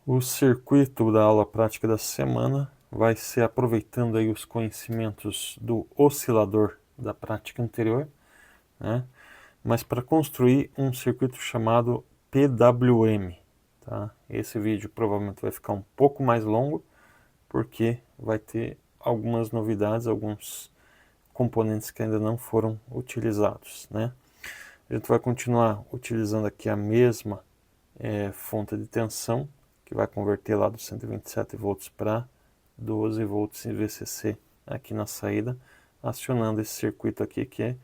O circuito da aula prática da semana vai ser aproveitando aí os conhecimentos do oscilador da prática anterior, né? Mas para construir um circuito chamado PWM, tá? Esse vídeo provavelmente vai ficar um pouco mais longo, porque vai ter algumas novidades, alguns componentes que ainda não foram utilizados, né? A gente vai continuar utilizando aqui a mesma fonte de tensão, que vai converter lá dos 127 volts para 12 volts em VCC aqui na saída, acionando esse circuito aqui, que é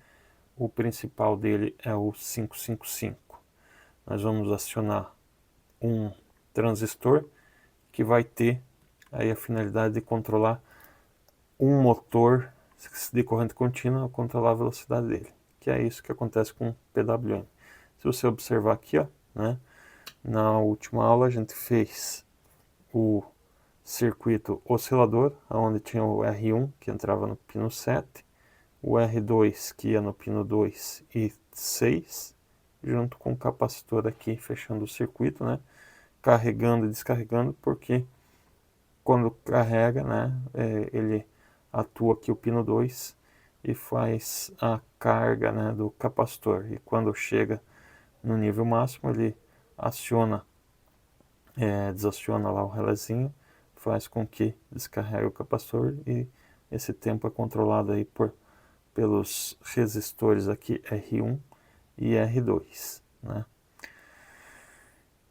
o principal dele é o 555. Nós vamos acionar um transistor que vai ter aí a finalidade de controlar um motor de corrente contínua, controlar a velocidade dele, que é isso que acontece com o PWM. Se você observar aqui, ó, né, na última aula a gente fez o circuito oscilador, onde tinha o R1 que entrava no pino 7, o R2 que ia no pino 2 e 6, junto com o capacitor aqui fechando o circuito, né, carregando e descarregando, porque quando carrega, né, ele atua aqui o pino 2 e faz a carga, né, do capacitor, e quando chega no nível máximo ele aciona, desaciona lá o relézinho, faz com que descarregue o capacitor, e esse tempo é controlado aí pelos resistores aqui R1 e R2, né?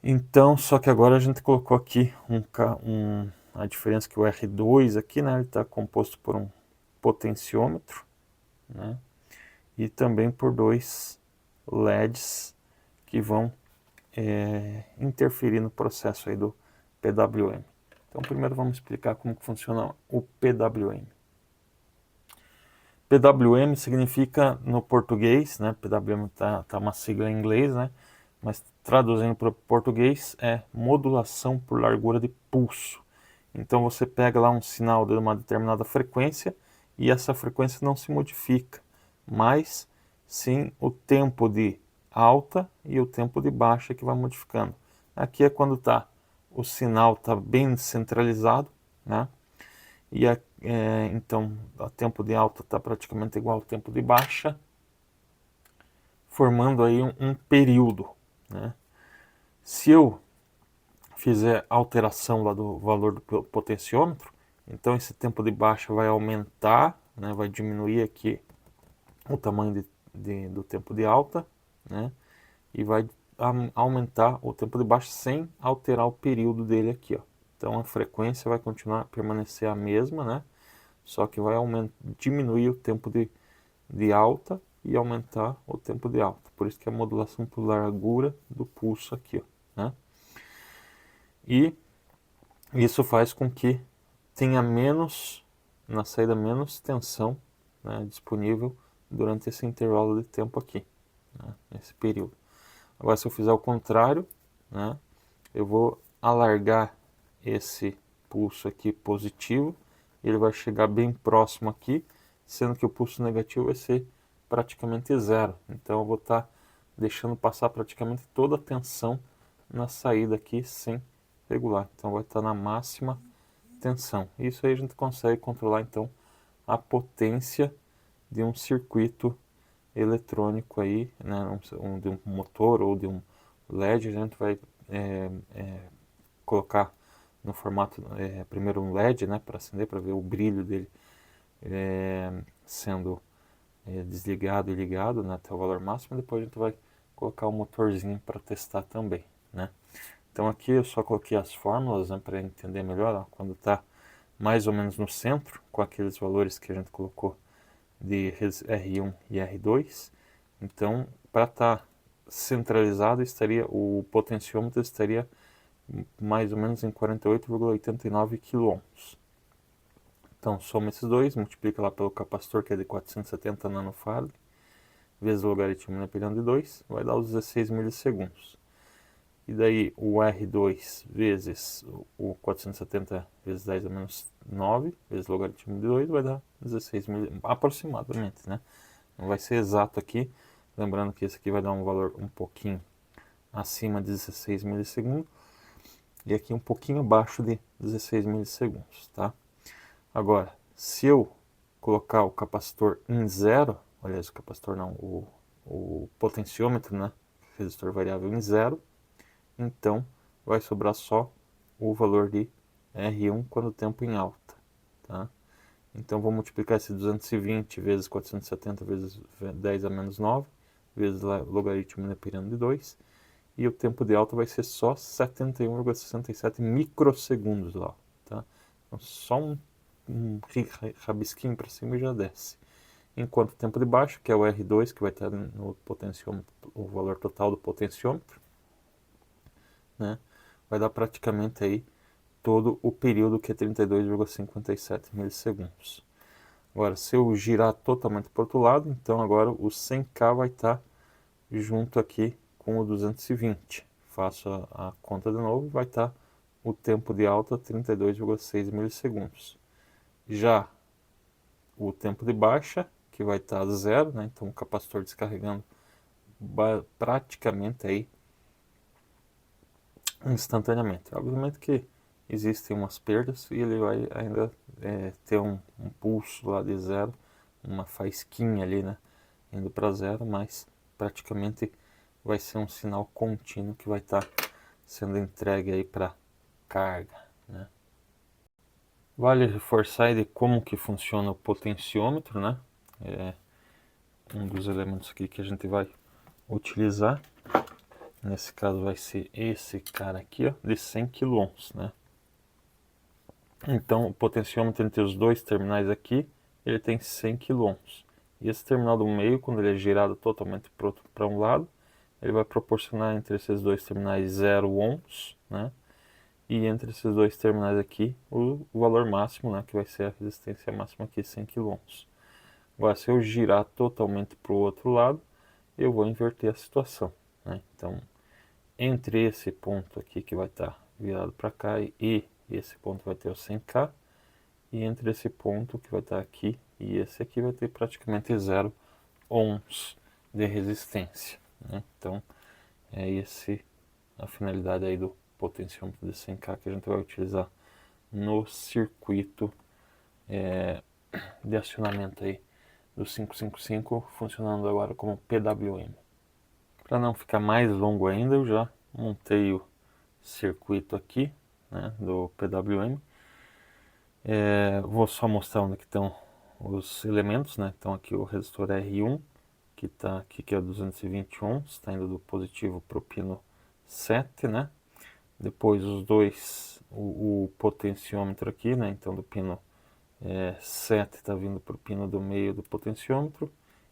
Então, só que agora a gente colocou aqui a diferença que o R2 aqui, né, ele está composto por um potenciômetro, né, e também por dois LEDs que vão interferir no processo aí do PWM. Então, primeiro vamos explicar como que funciona o PWM. PWM significa no português, né? PWM tá uma sigla em inglês, né? Mas traduzindo para o português é modulação por largura de pulso. Então você pega lá um sinal de uma determinada frequência e essa frequência não se modifica, mas sim o tempo de alta e o tempo de baixa que vai modificando. Aqui é quando o sinal está bem centralizado, né? E então o tempo de alta está praticamente igual ao tempo de baixa, formando aí um período, né? Se eu fizer alteração lá do valor do potenciômetro, então esse tempo de baixa vai aumentar, né? Vai diminuir aqui o tamanho do tempo de alta, né? E vai aumentar o tempo de baixa sem alterar o período dele aqui, ó. Então a frequência vai continuar permanecer a mesma, né? Só que vai diminuir o tempo de alta e aumentar o tempo de alta. Por isso que é a modulação por largura do pulso aqui, ó, né? E isso faz com que tenha na saída menos tensão, né, disponível durante esse intervalo de tempo aqui, né, nesse período. Agora, se eu fizer o contrário, né, eu vou alargar esse pulso aqui positivo, ele vai chegar bem próximo aqui, sendo que o pulso negativo vai ser praticamente zero. Então eu vou estar deixando passar praticamente toda a tensão na saída aqui sem regular. Então vai estar na máxima tensão. Isso aí a gente consegue controlar então a potência de um circuito eletrônico aí, né, de um motor ou de um LED. A gente vai colocar no formato, primeiro um LED, né, para acender, para ver o brilho dele sendo desligado e ligado, né, até o valor máximo. Depois a gente vai colocar o motorzinho para testar também, né. Então aqui eu só coloquei as fórmulas, né, para entender melhor, ó, quando está mais ou menos no centro, com aqueles valores que a gente colocou de R1 e R2. Então, para estar centralizado, o potenciômetro estaria mais ou menos em 48,89 kΩ. Então, soma esses dois, multiplica lá pelo capacitor, que é de 470 nanofarad, vezes o logaritmo na pilhão de 2, vai dar os 16 milissegundos. E daí o R2 vezes o 470 vezes 10 a menos 9, vezes o logaritmo de 2, vai dar 16 aproximadamente, né? Não vai ser exato aqui, lembrando que esse aqui vai dar um valor um pouquinho acima de 16 milissegundos, e aqui um pouquinho abaixo de 16 milissegundos, tá? Agora, se eu colocar o capacitor em zero, aliás, o capacitor não, o potenciômetro, né, resistor variável em zero, então vai sobrar só o valor de R1 quando o tempo em alta, tá? Então vou multiplicar esse 220 vezes 470 vezes 10 a menos 9, vezes logaritmo neperiano de 2, e o tempo de alta vai ser só 71,67 microsegundos lá, tá? Então, só um rabisquinho para cima e já desce. Enquanto o tempo de baixo, que é o R2, que vai estar no potenciômetro, o valor total do potenciômetro, né, vai dar praticamente aí todo o período, que é 32,57 milissegundos. Agora, se eu girar totalmente para o outro lado, então agora o 100K vai estar junto aqui com o 220. Faço a conta de novo, vai estar o tempo de alta 32,6 milissegundos. Já o tempo de baixa, que vai estar zero, né? Então o capacitor descarregando praticamente aí instantaneamente. Obviamente que existem umas perdas e ele vai ainda ter um pulso lá de zero, uma faísquinha ali, né, indo para zero, mas praticamente vai ser um sinal contínuo que vai estar sendo entregue aí para carga, né. Vale reforçar aí de como que funciona o potenciômetro, né, um dos elementos aqui que a gente vai utilizar. Nesse caso vai ser esse cara aqui, ó, de 100 kΩ, né. Então o potenciômetro entre os dois terminais aqui, ele tem 100 kΩ. E esse terminal do meio, quando ele é girado totalmente para um lado, ele vai proporcionar entre esses dois terminais 0 ohms, né? E entre esses dois terminais aqui, o valor máximo, né, que vai ser a resistência máxima aqui, 100 kΩ. Agora, se eu girar totalmente para o outro lado, eu vou inverter a situação, né? Então, entre esse ponto aqui que vai estar virado para cá e esse ponto vai ter o 100K, e entre esse ponto que vai estar aqui e esse aqui vai ter praticamente 0 ohms de resistência, né? Então é esse a finalidade aí do potenciômetro de 100K que a gente vai utilizar no circuito de acionamento aí do 555, funcionando agora como PWM. Para não ficar mais longo ainda, eu já montei o circuito aqui, né, do PWM. Vou só mostrar onde que estão os elementos, né? Então aqui o resistor R1, que está aqui, que é 220 ohms, está indo do positivo para o pino 7, né? Depois os dois, o potenciômetro aqui, né? Então do pino 7 está vindo para o pino do meio do potenciômetro,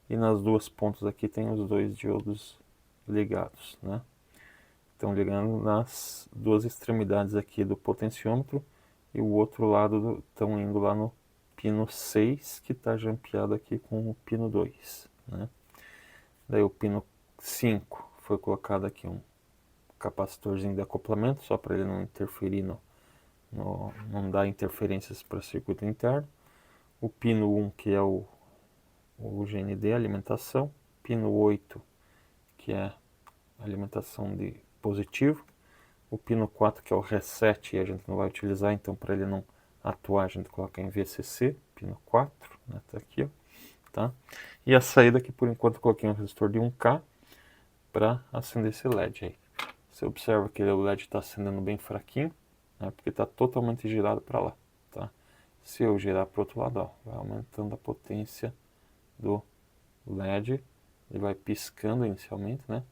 e nas duas pontas aqui tem os dois diodos ligados, né? Estão ligando nas duas extremidades aqui do potenciômetro, e o outro lado estão indo lá no pino 6, que está jampeado aqui com o pino 2, né? Daí o pino 5 foi colocado aqui um capacitorzinho de acoplamento, só para ele não interferir, não dar interferências para o circuito interno. O pino 1, que é o GND, alimentação. Pino 8, que é alimentação de positivo. O pino 4, que é o reset, e a gente não vai utilizar, então para ele não atuar a gente coloca em VCC, pino 4, né, tá aqui, ó, tá? E a saída, que por enquanto eu coloquei um resistor de 1K para acender esse LED aí. Você observa que o LED está acendendo bem fraquinho, né, porque está totalmente girado para lá, tá? Se eu girar para o outro lado, ó, vai aumentando a potência do LED, ele vai piscando inicialmente, né?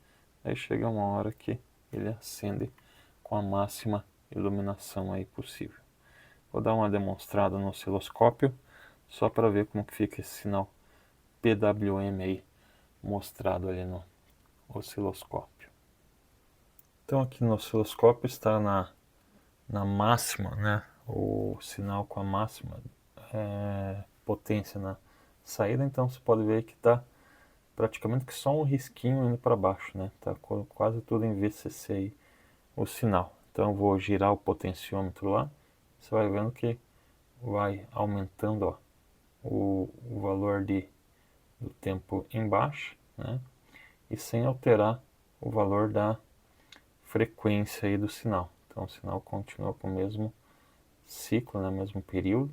Aí chega uma hora que ele acende com a máxima iluminação aí possível. Vou dar uma demonstrada no osciloscópio, só para ver como que fica esse sinal PWM aí mostrado ali no osciloscópio. Então aqui no osciloscópio está na máxima, né, o sinal com a máxima potência na saída. Então você pode ver que está praticamente que só um risquinho indo para baixo, né? Tá quase tudo em VCC aí o sinal. Então eu vou girar o potenciômetro lá, você vai vendo que vai aumentando, ó, o valor do tempo embaixo, né? E sem alterar o valor da frequência aí do sinal. Então Então o sinal continua com o mesmo ciclo, né, mesmo período.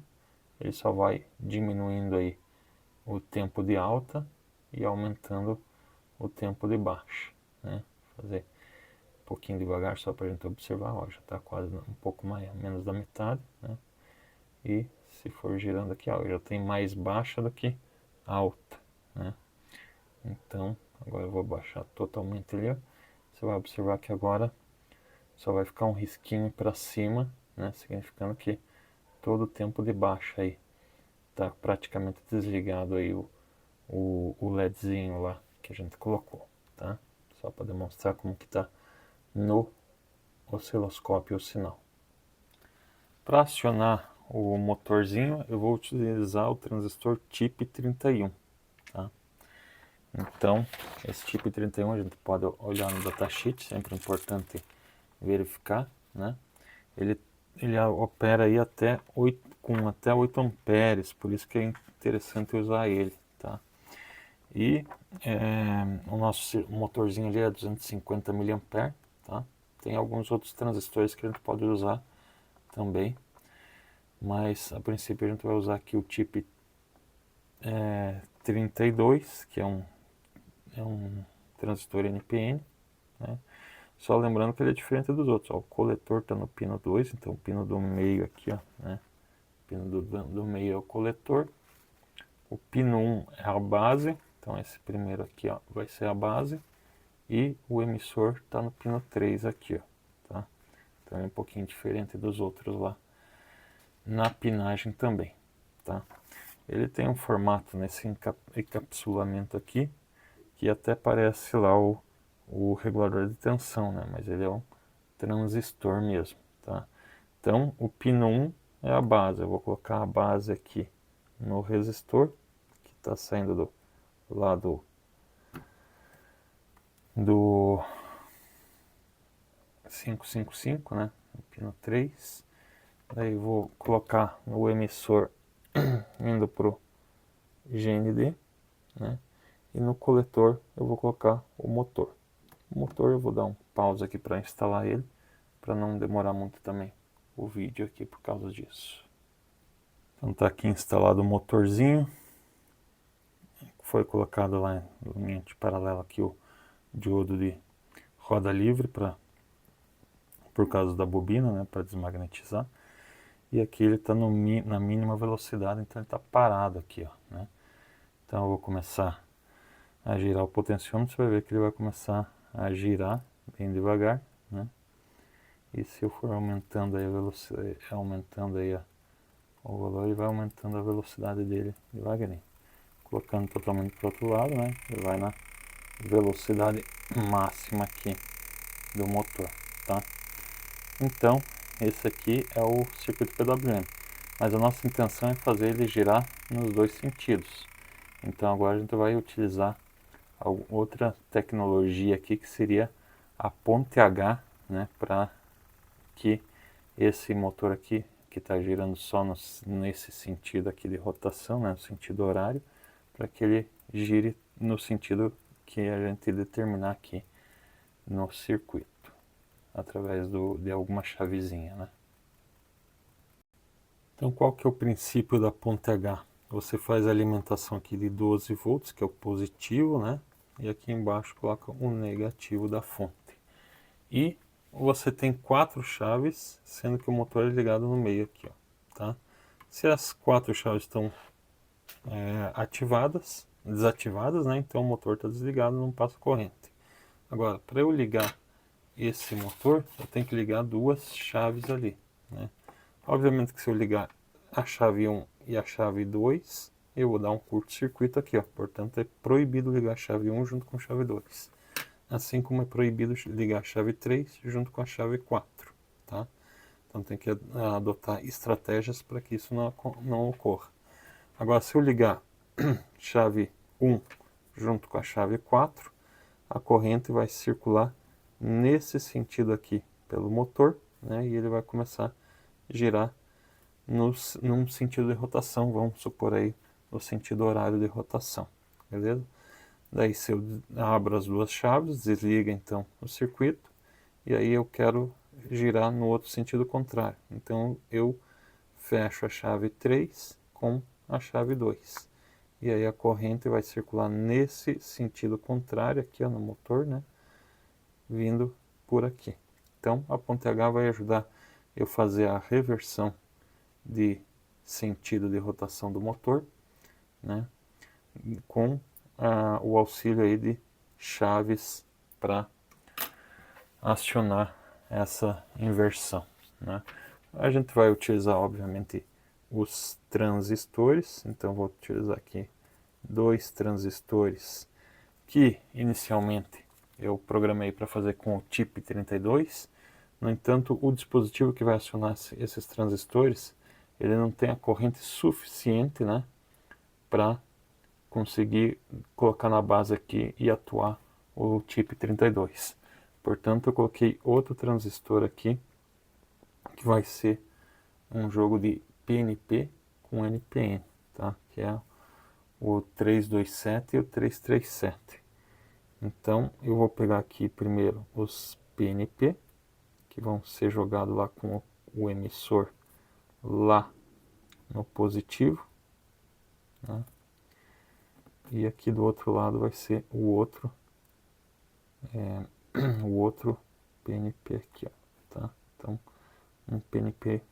Ele só vai diminuindo aí o tempo de alta e aumentando o tempo de baixa, né? Fazer um pouquinho devagar só para a gente observar, ó, já está quase um pouco mais, menos da metade, né? E se for girando aqui, ó, já tem mais baixa do que alta, né? Então, agora eu vou baixar totalmente ali, ó. Você vai observar que agora só vai ficar um risquinho para cima, né? Significando que todo o tempo de baixa aí tá praticamente desligado aí o LEDzinho lá que a gente colocou, tá? Só para demonstrar como que tá no osciloscópio o sinal. Para acionar o motorzinho, eu vou utilizar o transistor TIP 31, tá? Então, esse TIP 31 a gente pode olhar no datasheet, sempre é importante verificar, né? Ele opera aí com até 8 amperes, por isso que é interessante usar ele, tá? E o nosso motorzinho ali é 250 mA, tá? Tem alguns outros transistores que a gente pode usar também, mas a princípio a gente vai usar aqui o TIP 32, que é um transistor NPN, né? Só lembrando que ele é diferente dos outros, ó, o coletor está no pino 2, então o pino do meio aqui, ó, né? O pino do meio é o coletor, o pino 1 é a base, então esse primeiro aqui, ó, vai ser a base, e o emissor está no pino 3 aqui, ó, tá? Então é um pouquinho diferente dos outros lá na pinagem também, tá? Ele tem um formato nesse encapsulamento aqui que até parece lá o regulador de tensão, né? Mas ele é um transistor mesmo, tá? Então o pino 1 é a base, eu vou colocar a base aqui no resistor que está saindo do lado do 555, né? O pino 3. Daí vou colocar o emissor indo para o GND, né? E no coletor eu vou colocar o motor. O motor eu vou dar um pause aqui para instalar ele, para não demorar muito também o vídeo aqui por causa disso. Então tá aqui instalado o motorzinho. Foi colocado lá em linha paralela aqui o diodo de roda livre por causa da bobina, né, para desmagnetizar. E aqui ele está na mínima velocidade, então ele está parado aqui, ó, né? Então eu vou começar a girar o potenciômetro, você vai ver que ele vai começar a girar bem devagar, né? E se eu for aumentando aí a velocidade, aumentando aí o valor, ele vai aumentando a velocidade dele devagarinho. Colocando totalmente para o outro lado, né? Ele vai na velocidade máxima aqui do motor, tá? Então, esse aqui é o circuito PWM, mas a nossa intenção é fazer ele girar nos dois sentidos. Então agora a gente vai utilizar outra tecnologia aqui que seria a ponte H, né, para que esse motor aqui que está girando só nesse sentido aqui de rotação, né, no sentido horário, para que ele gire no sentido que a gente determinar aqui no circuito, através de alguma chavezinha, né? Então qual que é o princípio da ponte H? Você faz a alimentação aqui de 12 volts, que é o positivo, né? E aqui embaixo coloca o negativo da fonte. E você tem 4 chaves, sendo que o motor é ligado no meio aqui, ó, tá? Se as 4 chaves estão desativadas, né? Então o motor está desligado, não passa corrente. Agora, para eu ligar esse motor, eu tenho que ligar 2 chaves ali, né? Obviamente que se eu ligar a chave 1 e a chave 2, eu vou dar um curto-circuito aqui, ó. Portanto, é proibido ligar a chave 1 junto com a chave 2. Assim como é proibido ligar a chave 3 junto com a chave 4, tá? Então tem que adotar estratégias para que isso não ocorra. Agora, se eu ligar chave 1 junto com a chave 4, a corrente vai circular nesse sentido aqui pelo motor, né? E ele vai começar a girar num sentido de rotação, vamos supor aí no sentido horário de rotação, beleza? Daí se eu abro as 2 chaves, desliga então o circuito, e aí eu quero girar no outro sentido contrário. Então eu fecho a chave 3 com a chave 2. E aí a corrente vai circular nesse sentido contrário aqui, ó, no motor, né? Vindo por aqui. Então a ponte H vai ajudar eu fazer a reversão de sentido de rotação do motor, né? Com o auxílio aí de chaves para acionar essa inversão, né? A gente vai utilizar, obviamente, os transistores. Então vou utilizar aqui 2 transistores que inicialmente eu programei para fazer com o TIP 32. No entanto, o dispositivo que vai acionar esses transistores, ele não tem a corrente suficiente, né, para conseguir colocar na base aqui e atuar o TIP 32. Portanto, eu coloquei outro transistor aqui, que vai ser um jogo de PNP com NPN, tá? Que é o 327 e o 337. Então, eu vou pegar aqui primeiro os PNP, que vão ser jogados lá com o emissor lá no positivo, né? E aqui do outro lado vai ser o outro PNP aqui, ó, tá? Então, um PNP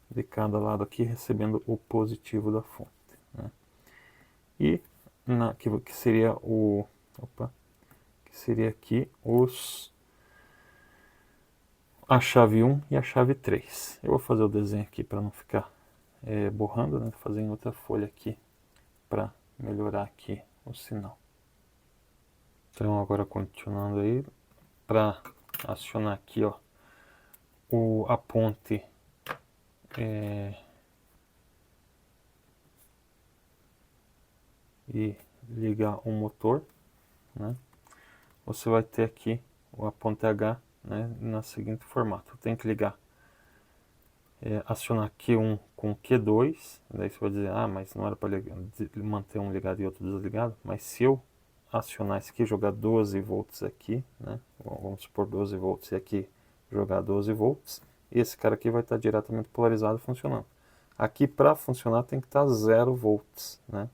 de cada lado aqui recebendo o positivo da fonte, né? E que seria que seria aqui a chave 1 e a chave 3. Eu vou fazer o desenho aqui para não ficar borrando, né? Vou fazer em outra folha aqui para melhorar aqui o sinal. Então agora continuando aí, para acionar aqui, ó, a ponte e ligar o motor, né? Você vai ter aqui a ponte H, né, no seguinte formato. Tem que ligar, acionar Q1 com Q2, daí você vai dizer, mas não era para manter um ligado e outro desligado, mas se eu acionar esse aqui, jogar 12 volts aqui, né, vamos supor 12 volts e aqui jogar 12 volts, esse cara aqui vai estar diretamente polarizado funcionando. Aqui para funcionar tem que estar 0 volts, né?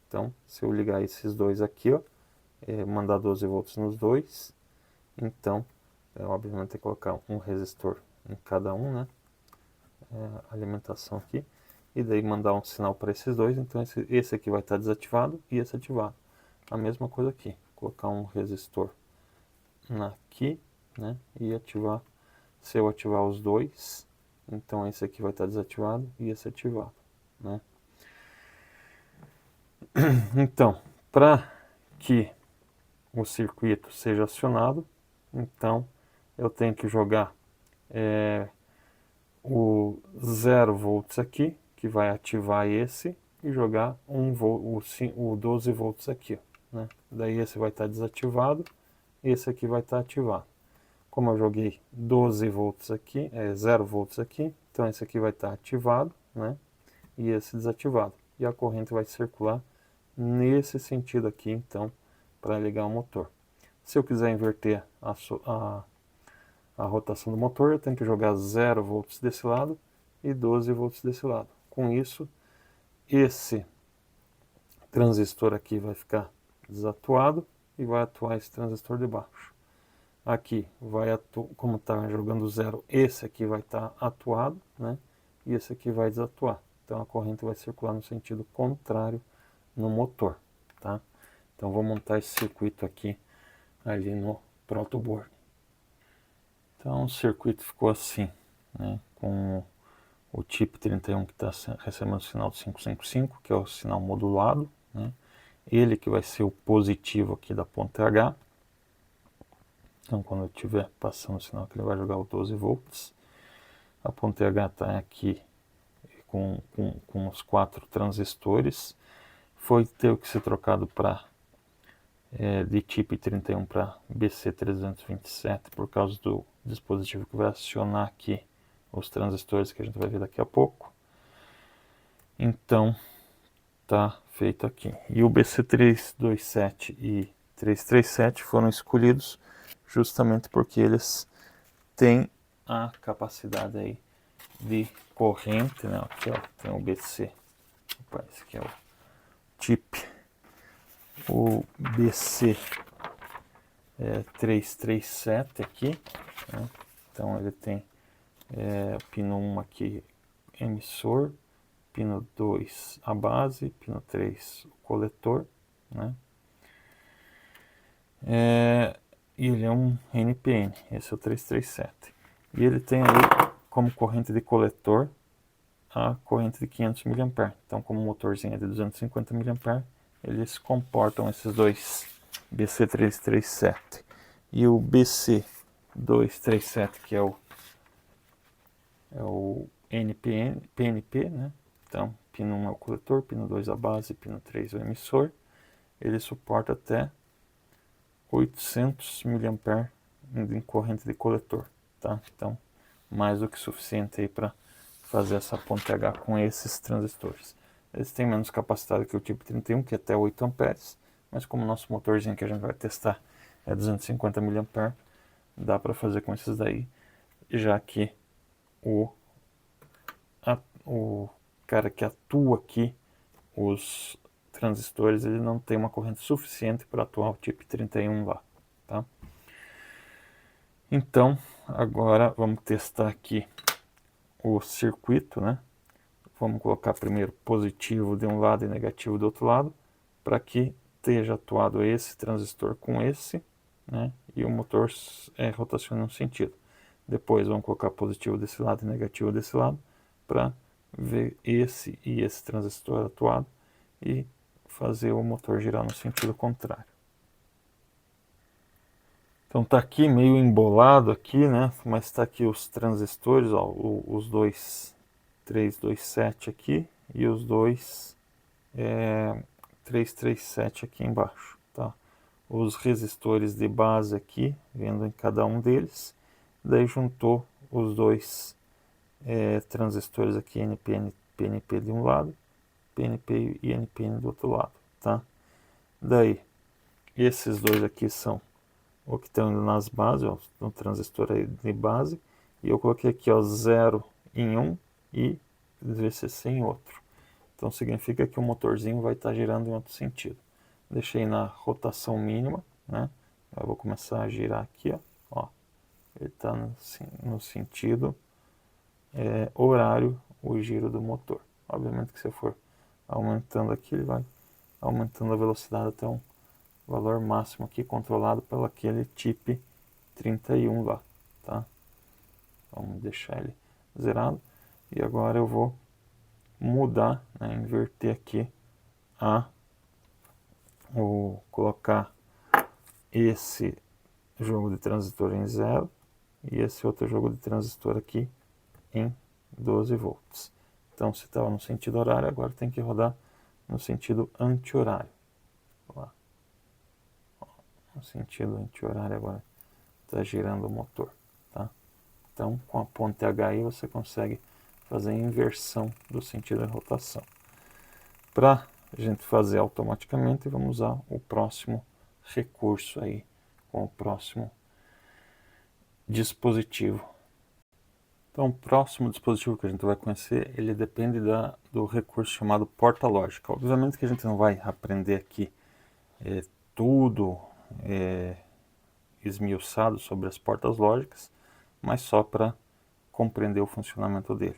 Então, se eu ligar esses dois aqui, ó, mandar 12 volts nos dois, então, obviamente tem que colocar um resistor em cada um, né? Alimentação aqui, e daí mandar um sinal para esses dois. Então esse aqui vai estar desativado e esse ativado. A mesma coisa aqui, colocar um resistor aqui, né? E ativar, se eu ativar os dois, então esse aqui vai estar desativado e esse ativado, né? Então, para que o circuito seja acionado, então eu tenho que jogar o 0 volts aqui, que vai ativar esse, e jogar o 12 volts aqui, né? Daí esse vai estar desativado, esse aqui vai estar ativado. Como eu joguei 12 volts aqui, 0 volts aqui, então esse aqui vai estar ativado, né? E esse desativado. E a corrente vai circular nesse sentido aqui, então, para ligar o motor. Se eu quiser inverter a rotação do motor, eu tenho que jogar 0 volts desse lado e 12 volts desse lado. Com isso, esse transistor aqui vai ficar desatuado e vai atuar esse transistor de baixo. Aqui vai como está jogando 0, esse aqui vai estar atuado, né? E esse aqui vai desatuar. Então a corrente vai circular no sentido contrário no motor, tá? Então vou montar esse circuito aqui ali no protoboard. Então o circuito ficou assim, né, com o TIP 31 que está recebendo o sinal de 555, que é o sinal modulado, né? Ele que vai ser o positivo aqui da ponta H. Então quando eu estiver passando o sinal, ele vai jogar o 12 volts. A ponta H está aqui com os 4 transistores. Teve que ser trocado para de TIP 31 para BC327 por causa do dispositivo que vai acionar aqui os transistores que a gente vai ver daqui a pouco. Então tá feito aqui. E o BC327 e 337 foram escolhidos justamente porque eles têm a capacidade aí de corrente, né? Aqui, ó, tem o BC. Opa, esse aqui é o chip. O BC 337 aqui, né? Então ele tem pino 1 aqui emissor, pino 2 a base, pino 3 o coletor, né? E ele é um NPN, esse é o 337. E ele tem aí como corrente de coletor a corrente de 500 mA. Então, como o motorzinho é de 250 mA, eles comportam esses dois BC337. E o BC237, que é o NPN, PNP, né? Então, pino 1 é o coletor, pino 2 a base, pino 3 o emissor. Ele suporta até 800 mA em corrente de coletor, tá? Então, mais do que suficiente aí para fazer essa ponte H com esses transistores. Eles têm menos capacidade que o tipo 31, que é até 8 amperes, mas como o nosso motorzinho que a gente vai testar é 250 mA, dá para fazer com esses daí, já que o cara que atua aqui, os transistores, ele não tem uma corrente suficiente para atuar o tipo 31 lá, tá? Então, agora vamos testar aqui o circuito, né? Vamos colocar primeiro positivo de um lado e negativo do outro lado, para que esteja atuado esse transistor com esse, né? E o motor rotacione no sentido. Depois vamos colocar positivo desse lado e negativo desse lado, para ver esse e esse transistor atuado e fazer o motor girar no sentido contrário. Então tá aqui meio embolado aqui, né? Mas tá aqui os transistores, ó, os dois 327 aqui e os dois 337 aqui embaixo, tá? Os resistores de base aqui, vendo em cada um deles. Daí juntou os dois transistores aqui, NPN, PNP de um lado, PNP e NPN do outro lado, tá? Daí, esses dois aqui são o que estão indo nas bases, ó, no transistor aí de base, e eu coloquei aqui, ó, 0 em um e VCC em outro. Então significa que o motorzinho vai estar girando em outro sentido. Deixei na rotação mínima, né? Eu vou começar a girar aqui, ó. Ele está no sentido horário, o giro do motor. Obviamente que se for aumentando aqui, ele vai aumentando a velocidade até um valor máximo aqui, controlado pelo aquele TIP 31 lá, tá? Vamos deixar ele zerado. E agora eu vou mudar, né, inverter aqui vou colocar esse jogo de transistor em 0 e esse outro jogo de transistor aqui em 12 volts. Então, se estava no sentido horário, agora tem que rodar no sentido anti-horário. No sentido anti-horário agora está girando o motor, tá? Então, com a ponte HI você consegue fazer a inversão do sentido de rotação. Para a gente fazer automaticamente, vamos usar o próximo recurso aí, com o próximo dispositivo. Então, o próximo dispositivo que a gente vai conhecer, ele depende do recurso chamado porta lógica. Obviamente que a gente não vai aprender aqui tudo esmiuçado sobre as portas lógicas, mas só para compreender o funcionamento dele.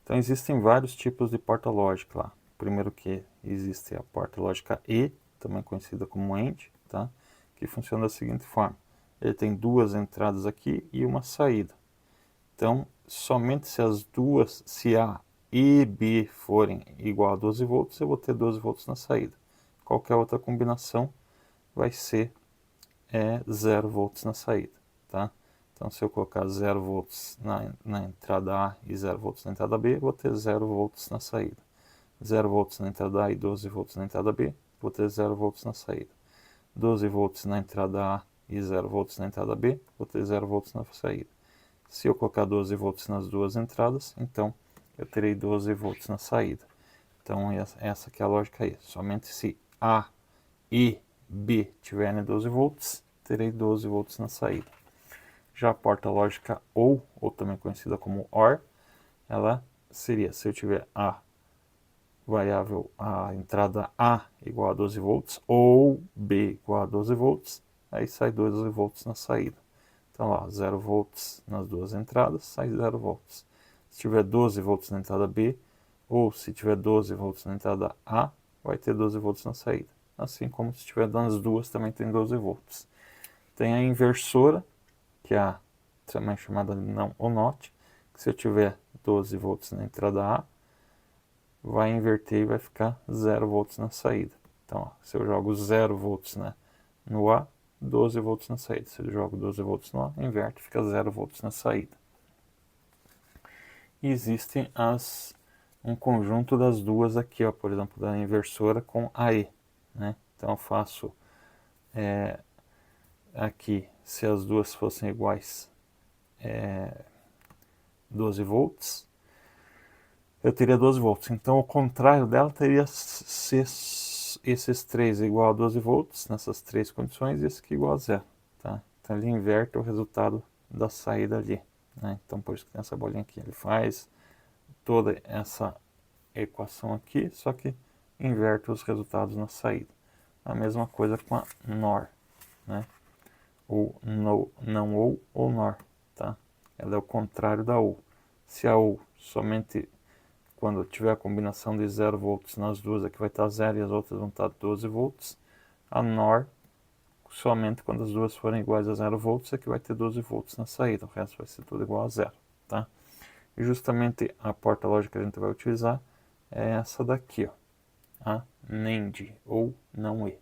Então, existem vários tipos de porta lógica lá. Primeiro que existe a porta lógica E, também conhecida como AND, tá? Que funciona da seguinte forma. Ele tem duas entradas aqui e uma saída. Então, somente se A e B forem igual a 12 volts, eu vou ter 12 volts na saída. Qualquer outra combinação vai ser 0 volts na saída, tá? Então, se eu colocar 0 volts na entrada A e 0 volts na entrada B, vou ter 0 volts na saída. 0 volts na entrada A e 12 volts na entrada B, vou ter 0 volts na saída. 12 volts na entrada A e 0 volts na entrada B, vou ter 0 volts na saída. Se eu colocar 12 volts nas duas entradas, então eu terei 12 volts na saída. Então essa que é a lógica aí. Somente se A e B tiverem 12 volts, terei 12 volts na saída. Já a porta lógica ou também conhecida como OR, ela seria, se eu tiver a variável, a entrada A igual a 12 volts, ou B igual a 12 volts, aí sai 12 volts na saída. Então, lá, 0 volts nas duas entradas, sai 0 volts. Se tiver 12 volts na entrada B, ou se tiver 12 volts na entrada A, vai ter 12 volts na saída. Assim como se tiver nas duas, também tem 12 volts. Tem a inversora, que é a também chamada de não ou not, que se eu tiver 12 volts na entrada A, vai inverter e vai ficar 0 volts na saída. Então, ó, se eu jogo 0 volts no A, 12 volts na saída. Se eu jogo 12 volts no A, inverte e fica 0 volts na saída. E existem um conjunto das duas aqui, ó, por exemplo, da inversora com a E. Né? Então eu faço aqui, se as duas fossem iguais, 12 volts, eu teria 12 volts. Então o contrário dela teria ser esses três igual a 12 volts, nessas três condições, e esse aqui igual a zero. Tá? Então ele inverte o resultado da saída ali. Né? Então por isso que tem essa bolinha aqui. Ele faz toda essa equação aqui, só que inverte os resultados na saída. A mesma coisa com a NOR, né? Ou no, não ou NOR, tá? Ela é o contrário da OU. Se a OU somente quando tiver a combinação de 0 volts nas duas, aqui vai estar 0 e as outras vão estar 12 volts. A NOR somente quando as duas forem iguais a 0 volts, aqui vai ter 12 volts na saída, o resto vai ser tudo igual a zero, tá? E justamente a porta lógica que a gente vai utilizar é essa daqui, ó, a NAND, ou não E.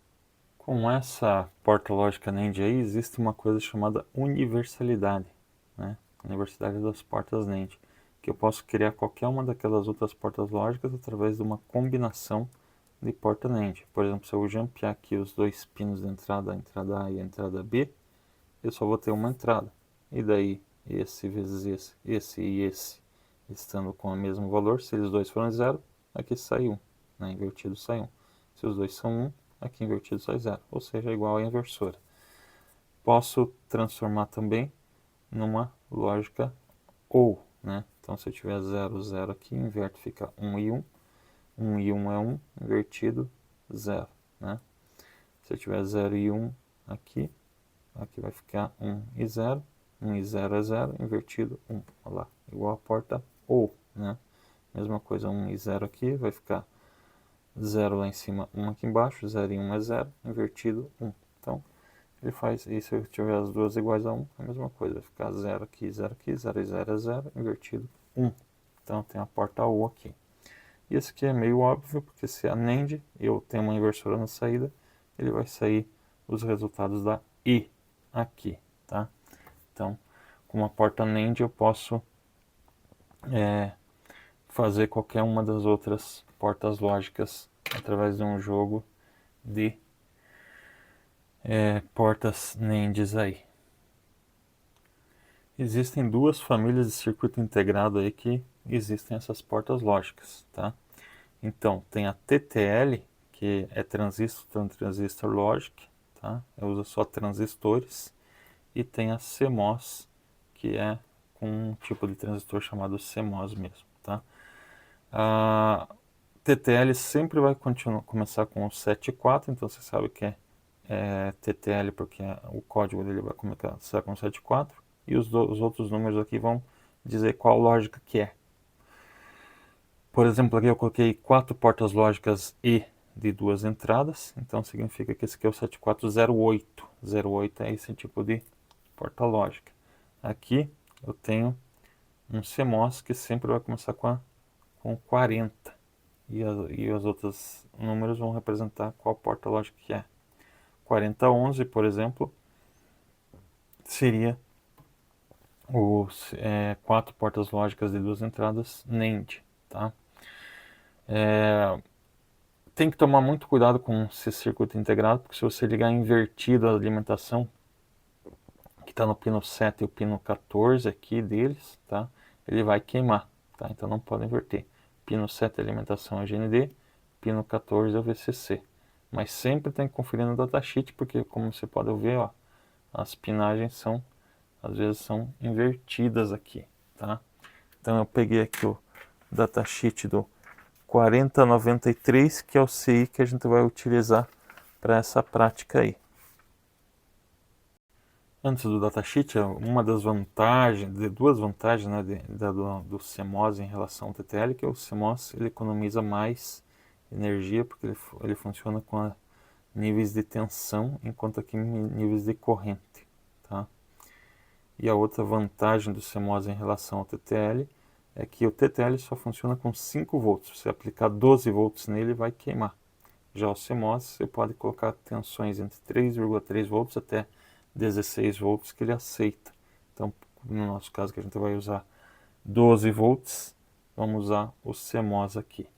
Com essa porta lógica NAND aí, existe uma coisa chamada universalidade, né? Universalidade das portas NAND, que eu posso criar qualquer uma daquelas outras portas lógicas através de uma combinação de porta NAND. Por exemplo, se eu jumpear aqui os dois pinos de entrada, a entrada A e a entrada B, eu só vou ter uma entrada. E daí, esse vezes esse e esse, estando com o mesmo valor, se eles dois forem zero, aqui sai 1, né? Invertido sai 1. Se os dois são 1, aqui invertido sai 0, ou seja, igual à inversora. Posso transformar também numa lógica OU, né? Então, se eu tiver 0, 0 aqui, inverto, fica 1 e 1. 1 e 1 é 1, invertido, 0, né? Se eu tiver 0 e 1 aqui, aqui vai ficar 1 e 0. 1 e 0 é 0, invertido, 1. Olha lá, igual a porta OU, né? Mesma coisa, 1 e 0 aqui, vai ficar 0 lá em cima, 1 aqui embaixo, 0 e 1 é 0, invertido, 1. Então, ele faz, e se eu tiver as duas iguais a 1, a mesma coisa, vai ficar 0 aqui, 0 aqui, 0 e 0 é 0, invertido, 1. Então, tem a porta U aqui. E esse aqui é meio óbvio, porque se a NAND, eu tenho uma inversora na saída, ele vai sair os resultados da I aqui, tá? Então, com uma porta NAND eu posso fazer qualquer uma das outras portas lógicas através de um jogo de portas NANDs aí. Existem duas famílias de circuito integrado aí que existem essas portas lógicas, tá? Então, tem a TTL, que é transistor logic, tá? Usa só transistores, e tem a CMOS, que é com um tipo de transistor chamado CMOS mesmo, tá? A TTL sempre vai começar com o 7 e 4, então você sabe que é TTL porque o código dele vai começar com 7 e 4, e os outros números aqui vão dizer qual lógica que é. Por exemplo, aqui eu coloquei 4 portas lógicas E de duas entradas, então significa que esse aqui é o 7408. 08 é esse tipo de porta lógica. Aqui eu tenho um CMOS que sempre vai começar com 40. E os outros números vão representar qual porta lógica que é. 4011, por exemplo, seria os 4 portas lógicas de duas entradas NAND, tá? Tem que tomar muito cuidado com esse circuito integrado, porque se você ligar invertido a alimentação, que está no pino 7 e o pino 14 aqui deles, tá? Ele vai queimar, tá? Então não pode inverter. Pino 7 é alimentação é GND, pino 14 é o VCC. Mas sempre tem que conferir no datasheet, porque como você pode ver, ó, as pinagens são às vezes são invertidas aqui, tá? Então eu peguei aqui o datasheet do 4093, que é o CI que a gente vai utilizar para essa prática aí. Antes do datasheet, uma das vantagens, duas vantagens, né, do CMOS em relação ao TTL, que o CMOS ele economiza mais energia, porque ele funciona com níveis de tensão, enquanto aqui níveis de corrente, tá? E a outra vantagem do CMOS em relação ao TTL é que o TTL só funciona com 5 volts. Se você aplicar 12 volts nele, vai queimar. Já o CMOS, você pode colocar tensões entre 3,3 volts até 16 volts que ele aceita. Então, no nosso caso, que a gente vai usar 12 volts, vamos usar o CMOS aqui.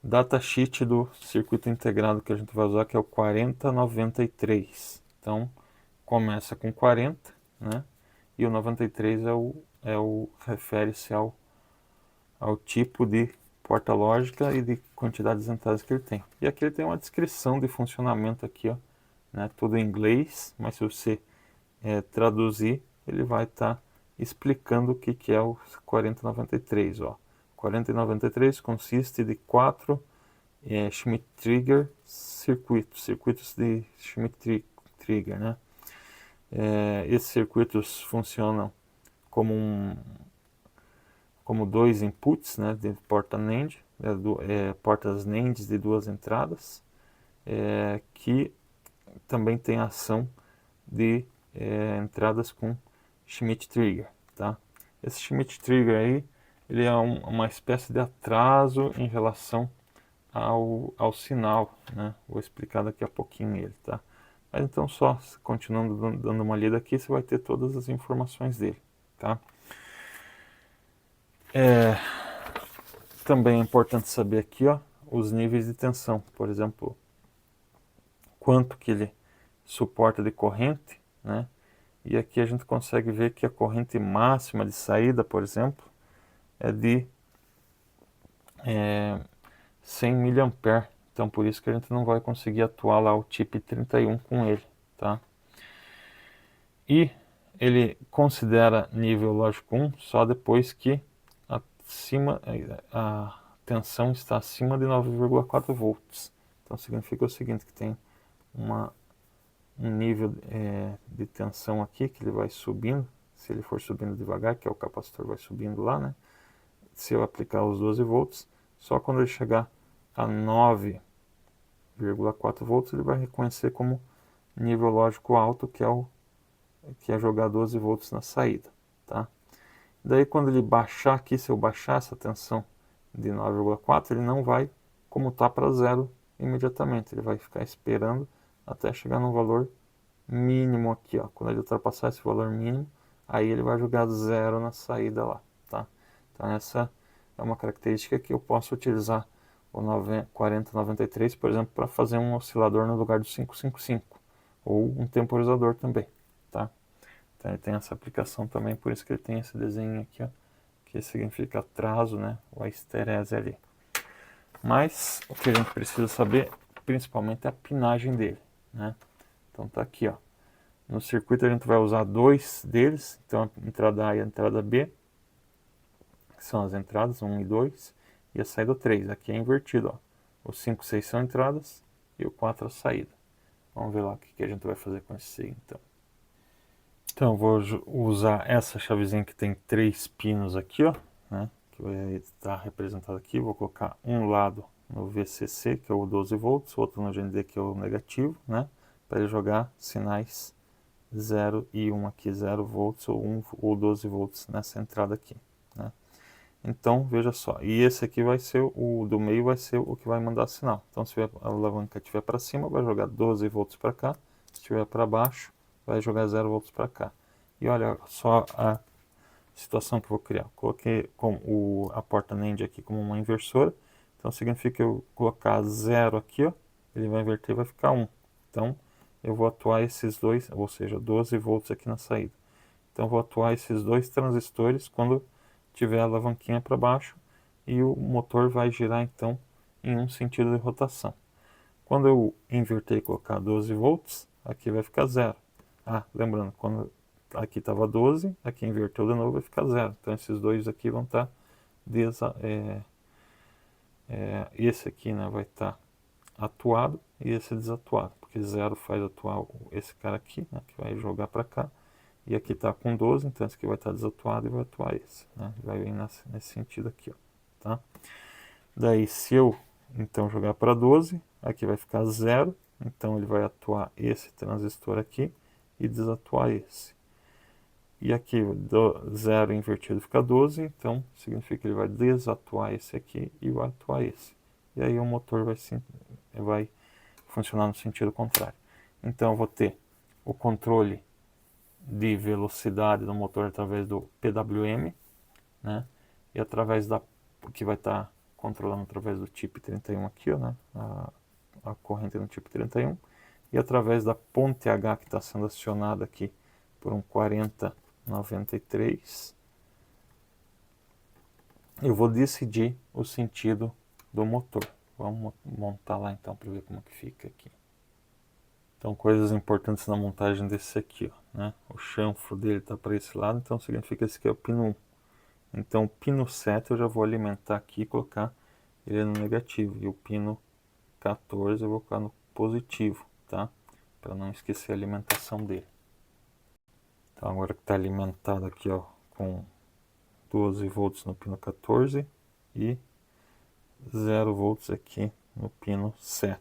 Datasheet do circuito integrado que a gente vai usar, que é o 4093. Então, começa com 40, né? E o 93 refere-se ao tipo de porta lógica e de quantidade de entradas que ele tem. E aqui ele tem uma descrição de funcionamento aqui, ó, né? Tudo em inglês, mas se você traduzir, ele vai estar explicando o que é o 4093, ó. 4093 consiste de 4 Schmitt-Trigger circuitos de Schmitt-Trigger, né? Esses circuitos funcionam como dois inputs, né, de porta NAND, portas NAND de duas entradas, que também tem ação de entradas com Schmitt-Trigger, tá? Esse Schmitt-Trigger aí, ele é uma espécie de atraso em relação ao sinal, né? Vou explicar daqui a pouquinho ele, tá? Mas então só, continuando dando uma lida aqui, você vai ter todas as informações dele, tá? Também é importante saber aqui, ó, os níveis de tensão, por exemplo, quanto que ele suporta de corrente, né? E aqui a gente consegue ver que a corrente máxima de saída, por exemplo, é de 100 mA. Então por isso que a gente não vai conseguir atuar lá o TIP 31 com ele, tá? E ele considera nível lógico 1 só depois que a tensão está acima de 9,4 volts. Então significa o seguinte, que tem um nível de tensão aqui que ele vai subindo. Se ele for subindo devagar, que é o capacitor vai subindo lá, né? Se eu aplicar os 12 volts, só quando ele chegar a 9,4 volts ele vai reconhecer como nível lógico alto, que é jogar 12 volts na saída, tá? Daí quando ele baixar aqui, se eu baixar essa tensão de 9,4, ele não vai comutar para zero imediatamente, ele vai ficar esperando até chegar no valor mínimo aqui, ó. Quando ele ultrapassar esse valor mínimo, aí ele vai jogar zero na saída lá, tá? Então essa é uma característica que eu posso utilizar o 4093, por exemplo, para fazer um oscilador no lugar do 555, ou um temporizador também, tá? Então ele tem essa aplicação também, por isso que ele tem esse desenho aqui, ó, que significa atraso, né? O esterese ali. Mas o que a gente precisa saber, principalmente, é a pinagem dele, né? Então tá aqui, ó. No circuito a gente vai usar dois deles, então a entrada A e a entrada B, que são as entradas 1 e 2, e a saída 3. Aqui é invertido, ó. O 5 e 6 são entradas e o 4 a saída. Vamos ver lá o que a gente vai fazer com esse aí, então. Então eu vou usar essa chavezinha que tem 3 pinos aqui, ó, né? Que vai estar representado aqui. Vou colocar um lado no VCC, que é o 12 volts, outro no GND, que é o negativo, né? Para ele jogar sinais 0 e 1 aqui, 0 volts ou 1 ou 12 volts nessa entrada aqui, né? Então, veja só, e esse aqui vai ser, o do meio vai ser o que vai mandar sinal. Então, se a alavanca estiver para cima, vai jogar 12 volts para cá, se estiver para baixo, vai jogar 0 volts para cá. E olha só a situação que eu vou criar. Coloquei a porta NAND aqui como uma inversora, então significa que eu colocar 0 aqui, ó, ele vai inverter e vai ficar 1. Então, eu vou atuar esses dois, ou seja, 12 volts aqui na saída. Então, eu vou atuar esses dois transistores quando tiver a alavanquinha para baixo e o motor vai girar então em um sentido de rotação. Quando eu inverter e colocar 12 volts, aqui vai ficar 0. Ah, lembrando, quando aqui estava 12, aqui inverteu de novo, vai ficar 0. Então esses dois aqui vão estar esse aqui, né, vai estar atuado e esse desatuado, porque 0 faz atuar esse cara aqui, né, que vai jogar para cá, e aqui está com 12, então esse aqui vai estar desatuado e vai atuar esse, né, vai vir nesse sentido aqui, ó, tá? Daí se eu então jogar para 12, aqui vai ficar 0, então ele vai atuar esse transistor aqui e desatuar esse. E aqui do 0 invertido fica 12, então significa que ele vai desatuar esse aqui e vai atuar esse. E aí o motor vai funcionar no sentido contrário. Então eu vou ter o controle de velocidade do motor através do PWM, né? E através que vai estar controlando através do chip 31 aqui, ó, né? A corrente no chip 31, e através da ponte H que está sendo acionada aqui por um 4093, eu vou decidir o sentido do motor. Vamos montar lá então para ver como que fica aqui. Então, coisas importantes na montagem desse aqui, ó, né? O chanfro dele está para esse lado, então significa que esse aqui é o pino 1. Então o pino 7 eu já vou alimentar aqui e colocar ele no negativo, e o pino 14 eu vou colocar no positivo, tá? Para não esquecer a alimentação dele. Então agora que está alimentado aqui, ó, com 12 volts no pino 14 e 0 volts aqui no pino 7.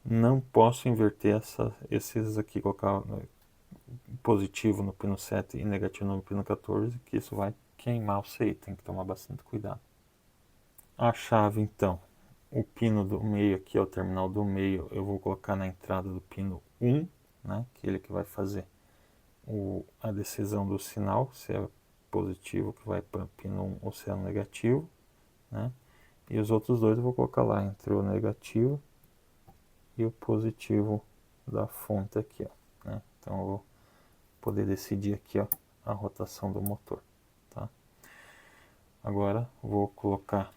Não posso inverter esses aqui, colocar positivo no pino 7 e negativo no pino 14, que isso vai queimar o CI, tem que tomar bastante cuidado. A chave então, o pino do meio aqui, é o terminal do meio, eu vou colocar na entrada do pino 1, né, que é ele que vai fazer a decisão do sinal, se é positivo que vai para o pino 1 ou se é negativo, né? E os outros dois eu vou colocar lá entre o negativo e o positivo da fonte aqui, ó, né? Então eu vou poder decidir aqui, ó, a rotação do motor, tá? Agora vou colocar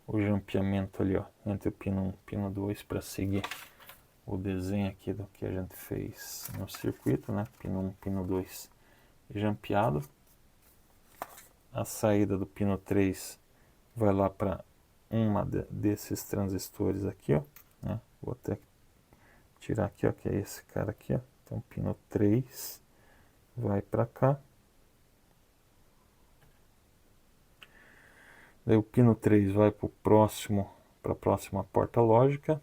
o jampeamento ali, ó, entre o pino 1 e o pino 2 para seguir o desenho aqui do que a gente fez no circuito, né? Pino 1, pino 2 jampeado. A saída do pino 3 vai lá para uma desses transistores aqui, ó, né? Vou até tirar aqui, ó, que é esse cara aqui, ó. Então pino 3 vai para cá. Daí o pino 3 vai para a próxima porta lógica,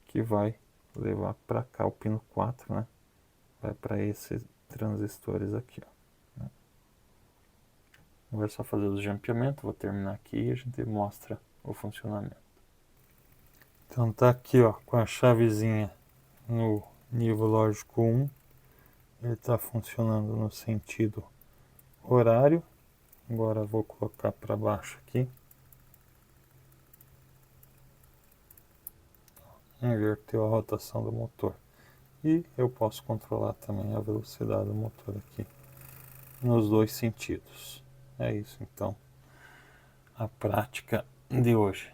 que vai levar para cá o pino 4, né? Vai para esses transistores aqui, ó, né? Agora é só fazer o jampeamento, vou terminar aqui e a gente mostra o funcionamento. Então tá aqui, ó, com a chavezinha no nível lógico 1, ele está funcionando no sentido horário. Agora vou colocar para baixo aqui, inverteu a rotação do motor, e eu posso controlar também a velocidade do motor aqui nos dois sentidos. É isso então, a prática de hoje.